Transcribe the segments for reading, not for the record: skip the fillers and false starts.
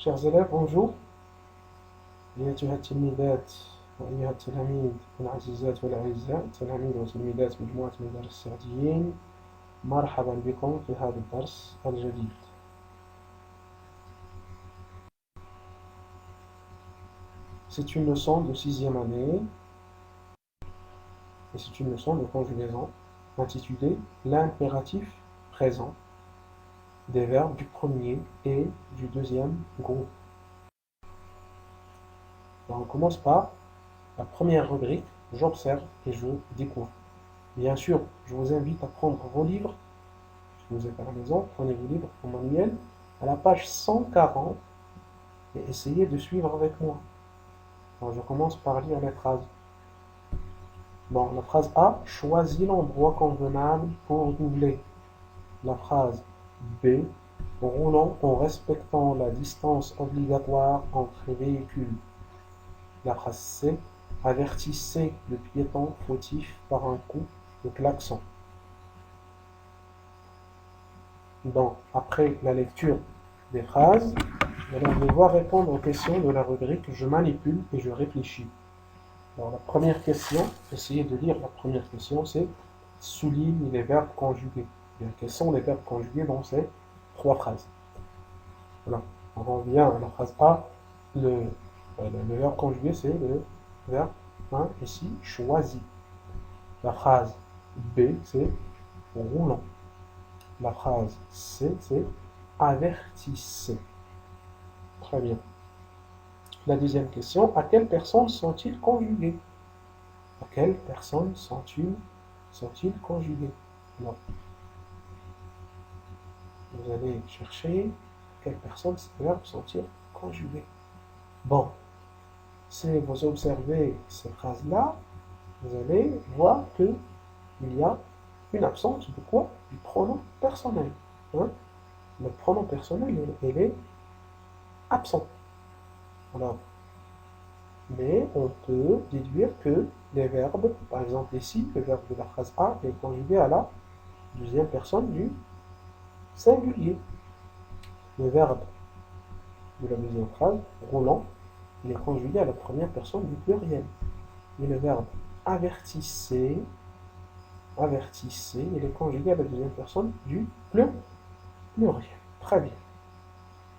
Chers élèves, bonjour. أيتها التلميذات وأيها التلاميذ العزيزات والأعزاء تلاميذ وتلميذات مجموعة مدارس السعديين مرحبا بكم في هذا الدرس الجديد. C'est une leçon de 6e année et c'est une leçon de conjugaison intitulée l'impératif présent des verbes du premier et du deuxième groupe. Alors on commence par la première rubrique, j'observe et je découvre. Bien sûr, je vous invite à prendre vos livres. Si vous êtes à la maison, prenez vos livres en manuel à la page 140 et essayez de suivre avec moi. Alors, je commence par lire les phrases. Bon, la phrase A, choisis l'endroit convenable pour doubler. La phrase B, roulant en respectant la distance obligatoire entre les véhicules. La phrase C, avertissez le piéton fautif par un coup de klaxon. Donc, après la lecture des phrases, nous allons devoir répondre aux questions de la rubrique « Je manipule et je réfléchis ». Alors, la première question, essayez de lire la première question, c'est « Souligne les verbes conjugués ». Bien, quels sont les verbes conjugués dans ces trois phrases? Voilà. On revient à la phrase A. Le verbe conjugué, c'est le verbe 1, ici, choisi. La phrase B, c'est roulant. La phrase C, c'est avertissez. Très bien. La deuxième question, à quelles personnes sont-ils conjugués? À quelles personnes sont-ils conjugués? Alors, vous allez chercher à quelles personnes ces verbes sont-ils conjugués. Bon, si vous observez ces phrases-là, vous allez voir qu'il y a une absence de quoi? Du pronom personnel. Hein? Le pronom personnel, il est absent. Alors, mais on peut déduire que les verbes, par exemple ici, le verbe de la phrase A est conjugué à la deuxième personne du singulier. Le verbe de la deuxième phrase, roulant, il est conjugué à la première personne du pluriel. Et le verbe avertissez, il est conjugué à la deuxième personne du pluriel. Très bien.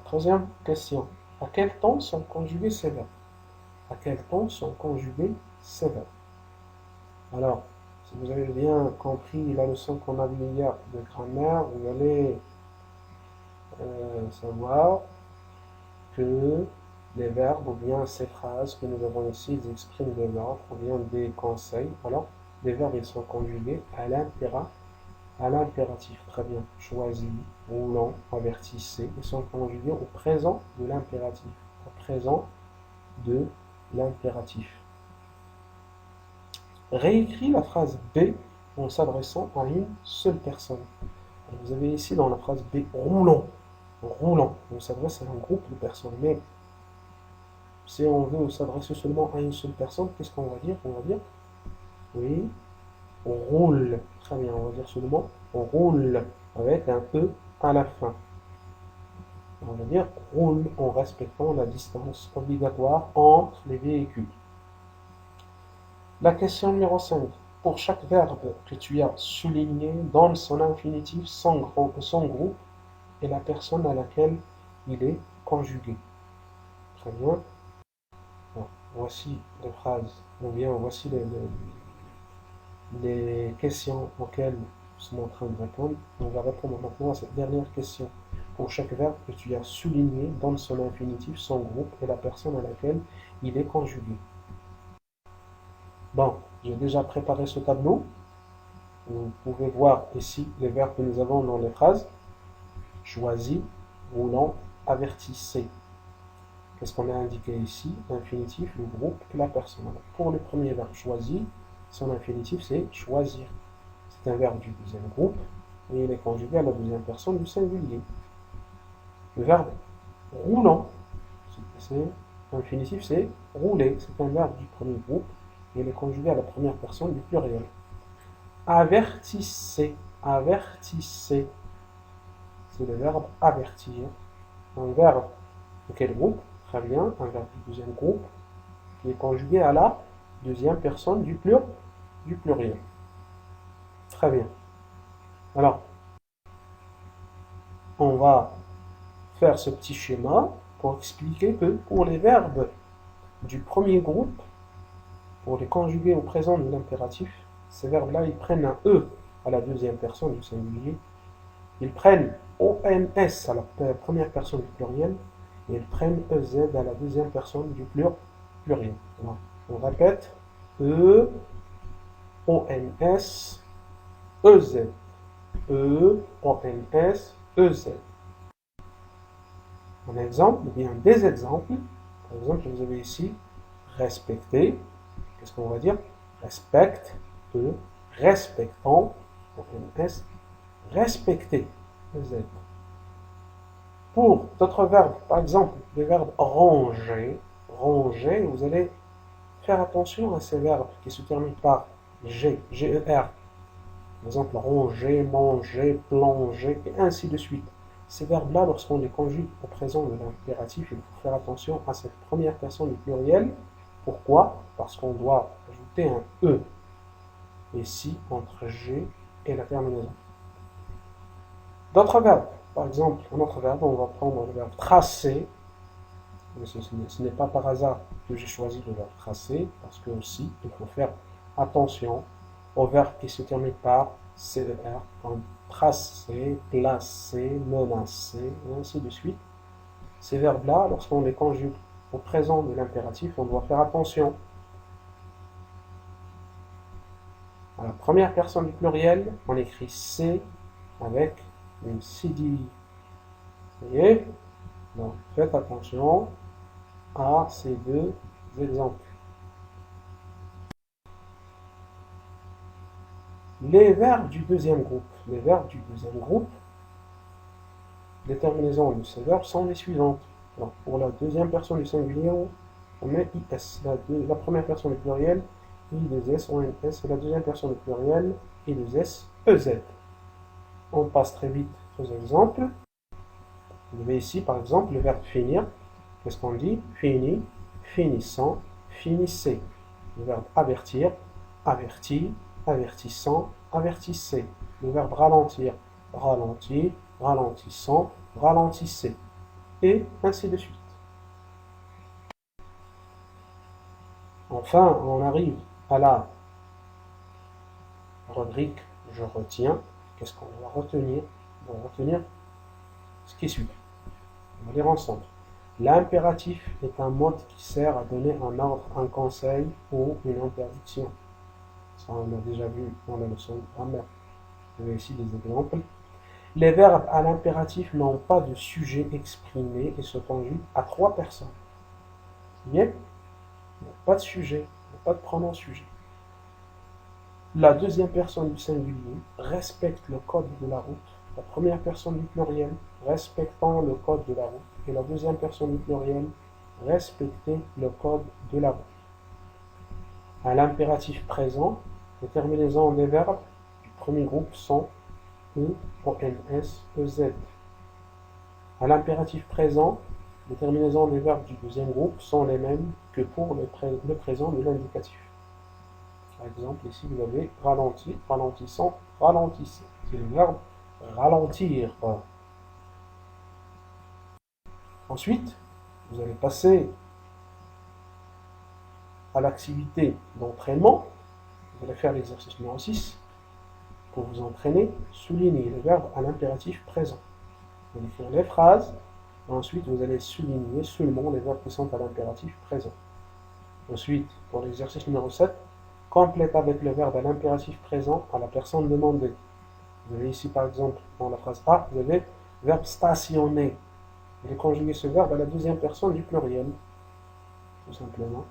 Troisième question. À quel temps sont conjugués ces verbes? À quel temps sont conjugués ces verbes? Alors, si vous avez bien compris la leçon qu'on a vue hier de grammaire, vous allez savoir que les verbes ou bien ces phrases que nous avons ici, ils expriment des verbes ou bien des conseils. Alors, les verbes, ils sont conjugués à l'impératif. Très bien. Choisi, roulant, avertissez. Ils sont conjugués au présent de l'impératif. Au présent de l'impératif. Réécris la phrase B en s'adressant à une seule personne. Vous avez ici dans la phrase B, roulant. Roulant. On s'adresse à un groupe de personnes. Mais si on veut s'adresser seulement à une seule personne, qu'est-ce qu'on va dire? On va dire, oui, on roule. Très bien, on va dire seulement, on roule avec un E à la fin. On va dire, roule en respectant la distance obligatoire entre les véhicules. La question numéro 5. Pour chaque verbe que tu as souligné, donne son infinitif, son groupe et la personne à laquelle il est conjugué. Très bien. Bon, voici les phrases, ou bien voici les questions auxquelles nous sommes en train de répondre. On va répondre maintenant à cette dernière question. Pour chaque verbe que tu as souligné, donne son infinitif, son groupe et la personne à laquelle il est conjugué. Bon, j'ai déjà préparé ce tableau. Vous pouvez voir ici les verbes que nous avons dans les phrases. Choisi, roulant, avertissez. Qu'est-ce qu'on a indiqué ici? L'infinitif, le groupe et la personne. Alors, pour le premier verbe choisi, son infinitif c'est choisir. C'est un verbe du deuxième groupe et il est conjugué à la deuxième personne du singulier. Le verbe roulant, l'infinitif c'est rouler. C'est un verbe du premier groupe et il est conjugué à la première personne du pluriel. Avertissez, avertissez. C'est le verbe avertir. Un verbe De quel groupe? Très bien, un verbe du deuxième groupe qui est conjugué à la deuxième personne du pluriel. Très bien. Alors, on va faire ce petit schéma pour expliquer que pour les verbes du premier groupe, pour les conjuguer au présent de l'impératif, ces verbes-là, ils prennent un E à la deuxième personne du singulier, ils prennent ONS à la première personne du pluriel, et ils prennent EZ à la deuxième personne du pluriel. Alors, on répète, E, ONS, EZ. E, ONS, EZ. Un exemple, ou bien des exemples. Par exemple, vous avez ici respecter. Qu'est-ce qu'on va dire? Respecte, E, respectant, ONS, respecter, EZ. Pour d'autres verbes, par exemple, les verbes ranger, ranger, vous allez faire attention à ces verbes qui se terminent par G, G-E-R. Par exemple, ranger, manger, plonger, et ainsi de suite. Ces verbes-là, lorsqu'on les conjugue au présent de l'impératif, il faut faire attention à cette première personne du pluriel. Pourquoi? Parce qu'on doit ajouter un E ici entre G et la terminaison. D'autres verbes, par exemple, un autre verbe, on va prendre le verbe tracer. Ce n'est pas par hasard que j'ai choisi le verbe tracer, parce que aussi, il faut faire attention aux verbes qui se terminent par CER, comme tracer, placer, menacer, et ainsi de suite. Ces verbes-là, lorsqu'on les conjugue au présent de l'impératif, on doit faire attention à la première personne du pluriel, on écrit C avec une CDI. Vous voyez? Donc, faites attention à ces deux exemples. Les verbes du deuxième groupe. Les verbes du deuxième groupe, les terminaisons de ces verbes sont les suivantes. Alors, pour la deuxième personne du singulier, on met IS. La première personne du pluriel, I2S, ONS. Et la deuxième personne du pluriel, I2S, EZ. On passe très vite aux exemples. Vous avez ici, par exemple, le verbe finir. Qu'est-ce qu'on dit? Fini, finissant, finissez. Le verbe avertir, averti, avertissant, avertissez. Le verbe ralentir, ralentir, ralentissant, ralentissez. Et ainsi de suite. Enfin, on arrive à la rubrique je retiens. Qu'est-ce qu'on doit retenir? On va retenir ce qui suit. On va lire ensemble. L'impératif est un mode qui sert à donner un ordre, un conseil ou une interdiction. Ça, on l'a déjà vu dans la leçon de grammaire. Vous avez ici des exemples. Les verbes à l'impératif n'ont pas de sujet exprimé et se conjuguent à trois personnes. Il n'y a pas de sujet, il n'y a pas de pronom sujet. La deuxième personne du singulier respecte le code de la route. La première personne du pluriel respectant le code de la route. Et la deuxième personne du pluriel respecter le code de la route. À l'impératif présent, les terminaisons des verbes du premier groupe sont E, ONS, EZ. À l'impératif présent, les terminaisons des verbes du deuxième groupe sont les mêmes que pour le présent de l'indicatif. Par exemple, ici vous avez ralenti, ralentissant, ralentissez. C'est le verbe ralentir. Ensuite, vous allez passer à l'activité d'entraînement. Vous allez faire l'exercice numéro 6. Pour vous entraîner, soulignez les verbes à l'impératif présent. Vous allez écrire les phrases, et ensuite vous allez souligner seulement les verbes qui sont à l'impératif présent. Ensuite, pour l'exercice numéro 7, complète avec le verbe à l'impératif présent à la personne demandée. Vous avez ici par exemple, dans la phrase A, vous avez verbe stationner. Vous allez conjuguer ce verbe à la deuxième personne du pluriel, tout simplement.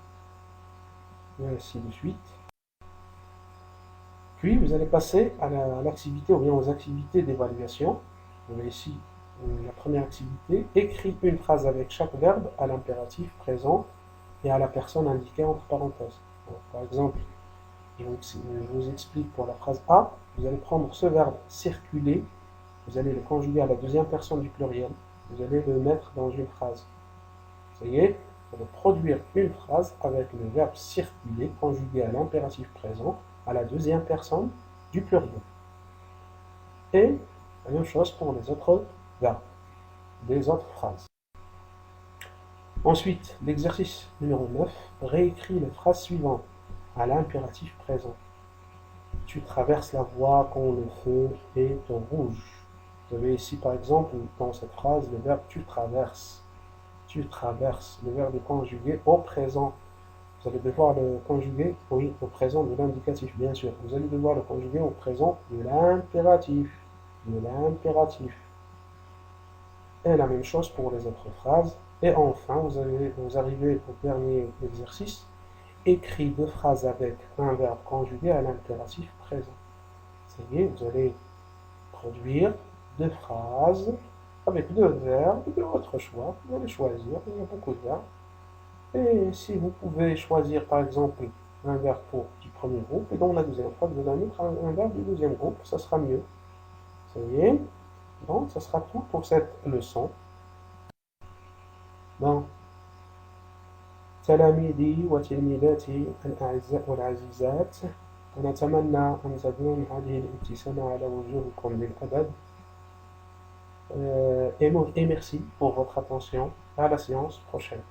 Et ainsi de suite. Puis vous allez passer à l'activité ou bien aux activités d'évaluation. Vous avez ici la première activité, écrit une phrase avec chaque verbe à l'impératif présent et à la personne indiquée entre parenthèses. Donc, par exemple, je vous explique pour la phrase A, vous allez prendre ce verbe circuler, vous allez le conjuguer à la deuxième personne du pluriel, vous allez le mettre dans une phrase. Ça y est, on va produire une phrase avec le verbe circuler conjugué à l'impératif présent à la deuxième personne du pluriel. Et la même chose pour les autres verbes, les autres phrases. Ensuite, l'exercice numéro 9, réécris les phrases suivantes à l'impératif présent. Tu traverses la voie quand le feu est au rouge. Vous avez ici par exemple dans cette phrase le verbe tu traverses. Tu traverses. Le verbe est conjugué au présent. Vous allez devoir le conjuguer, oui, au présent de l'indicatif, bien sûr. Vous allez devoir le conjuguer au présent de l'impératif. De l'impératif. Et la même chose pour les autres phrases. Et enfin, vous arrivez au dernier exercice. Écris deux phrases avec un verbe conjugué à l'impératif présent. Ça y est, vous allez produire deux phrases avec deux verbes de votre choix. Vous allez choisir, il y a beaucoup de verbes. Et si vous pouvez choisir par exemple un verbe pour du premier groupe, et dans la deuxième phrase, vous allez mettre un verbe du deuxième groupe, ça sera mieux. Ça y est, donc ça sera tout pour cette leçon. Donc, تلاميذي وتلميذاتي الأعزاء والعزيزات، ونتمنى أن تدوم هذه الابتسامة على وجوهكم للأبد. Et merci pour votre attention. À la séance prochaine.